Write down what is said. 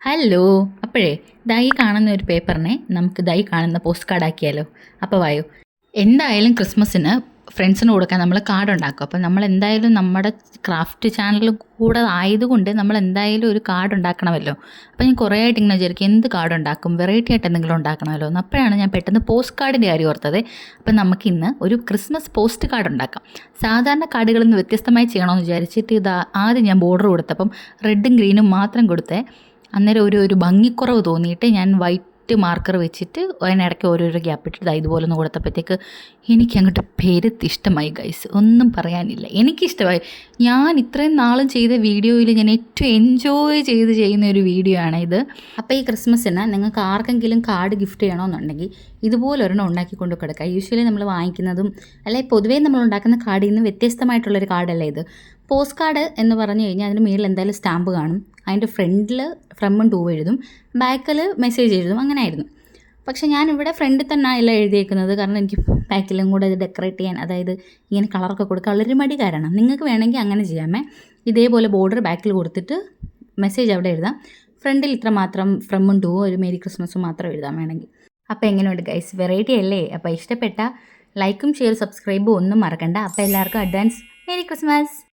Hello. അപ്പോഴേ ഈ കാണുന്ന ഒരു പേപ്പറിനെ നമുക്ക് ഈ കാണുന്ന പോസ്റ്റ് കാർഡ് ആക്കിയാലോ? അപ്പോൾ വായോ. എന്തായാലും ക്രിസ്മസിന് ഫ്രണ്ട്സിന് കൊടുക്കാൻ നമ്മൾ കാർഡ് ഉണ്ടാക്കും. അപ്പോൾ നമ്മൾ എന്തായാലും നമ്മുടെ ക്രാഫ്റ്റ് ചാനൽ കൂടെ ആയതുകൊണ്ട് നമ്മൾ എന്തായാലും ഒരു കാർഡ് ഉണ്ടാക്കണമല്ലോ. അപ്പോൾ ഞാൻ കുറേ ആയിട്ട് ഇങ്ങനെ വിചാരിക്കും എന്ത് കാർഡ് ഉണ്ടാക്കും, വെറൈറ്റി ആയിട്ട് എന്തെങ്കിലും ഉണ്ടാക്കണമല്ലോ എന്ന്. അപ്പോഴാണ് ഞാൻ പെട്ടെന്ന് പോസ്റ്റ് കാർഡിൻ്റെ കാര്യം ഓർത്തത്. അപ്പം നമുക്കിന്ന് ഒരു ക്രിസ്മസ് പോസ്റ്റ് കാർഡ് ഉണ്ടാക്കാം. സാധാരണ കാർഡുകളിൽ നിന്ന് വ്യത്യസ്തമായി ചെയ്യണമെന്ന് വിചാരിച്ചിട്ട് ആദ്യം ഞാൻ ബോർഡർ കൊടുത്തപ്പം റെഡും ഗ്രീനും മാത്രം കൊടുത്തേ. അന്നേരം ഒരു ഭംഗിക്കുറവ് തോന്നിയിട്ട് ഞാൻ വൈറ്റ് മാർക്കർ വെച്ചിട്ട് അതിനിടയ്ക്ക് ഓരോരോ ഗ്യാപ്പ് ഇട്ടിട്ട് ഇതുപോലെ ഒന്ന് കൊടുത്തപ്പോഴത്തേക്ക് എനിക്ക് അങ്ങോട്ട് പെരുത്ത് ഇഷ്ടമായി ഗൈസ്. ഒന്നും പറയാനില്ല, എനിക്കിഷ്ടമായി. ഞാൻ ഇത്രയും നാളും ചെയ്ത വീഡിയോയിൽ ഞാൻ ഏറ്റവും എൻജോയ് ചെയ്ത് ചെയ്യുന്ന ഒരു വീഡിയോ ആണ് ഇത്. അപ്പോൾ ഈ ക്രിസ്മസിന് നിങ്ങൾക്ക് ആർക്കെങ്കിലും കാർഡ് ഗിഫ്റ്റ് ചെയ്യണമെന്നുണ്ടെങ്കിൽ ഇതുപോലെ ഒരെണ്ണം ഉണ്ടാക്കിക്കൊണ്ട് കൊടുക്കുക. യൂഷ്വലി നമ്മൾ വാങ്ങിക്കുന്നതും അല്ലെങ്കിൽ പൊതുവേ നമ്മൾ ഉണ്ടാക്കുന്ന കാർഡിൽ നിന്ന് വ്യത്യസ്തമായിട്ടുള്ളൊരു കാർഡല്ലേ ഇത്. പോസ്റ്റ് കാർഡ് എന്ന് പറഞ്ഞു കഴിഞ്ഞാൽ അതിന് മേളിൽ എന്തായാലും സ്റ്റാമ്പ് കാണും. അതിൻ്റെ ഫ്രണ്ടിൽ ഫ്രം ടു എഴുതും, ബാക്കിൽ മെസ്സേജ് എഴുതും. അങ്ങനെ ആയിരുന്നു. പക്ഷേ ഞാനിവിടെ ഫ്രണ്ടിൽ തന്നെ എല്ലാം എഴുതിയേക്കുന്നത്. കാരണം എനിക്ക് ബാക്കിലും കൂടെ ഇത് ഡെക്കറേറ്റ് ചെയ്യാൻ, അതായത് ഇങ്ങനെ കളറൊക്കെ കൊടുക്കാൻ വളരെ മടികാരണം. നിങ്ങൾക്ക് വേണമെങ്കിൽ അങ്ങനെ ചെയ്യാമേ. ഇതേപോലെ ബോർഡർ ബാക്കിൽ കൊടുത്തിട്ട് മെസ്സേജ് അവിടെ എഴുതാം. ഫ്രണ്ടിൽ ഇത്ര മാത്രം ഫ്രമും ടു ഒരു മേരി ക്രിസ്മസും മാത്രം എഴുതാം വേണമെങ്കിൽ. അപ്പോൾ എങ്ങനെയുണ്ട് ഗൈസ്, വെറൈറ്റി അല്ലേ? അപ്പോൾ ഇഷ്ടപ്പെട്ട ലൈക്കും ഷെയർ സബ്സ്ക്രൈബും ഒന്നും മറക്കണ്ട. അപ്പോൾ എല്ലാവർക്കും അഡ്വാൻസ് മേരി ക്രിസ്മസ്.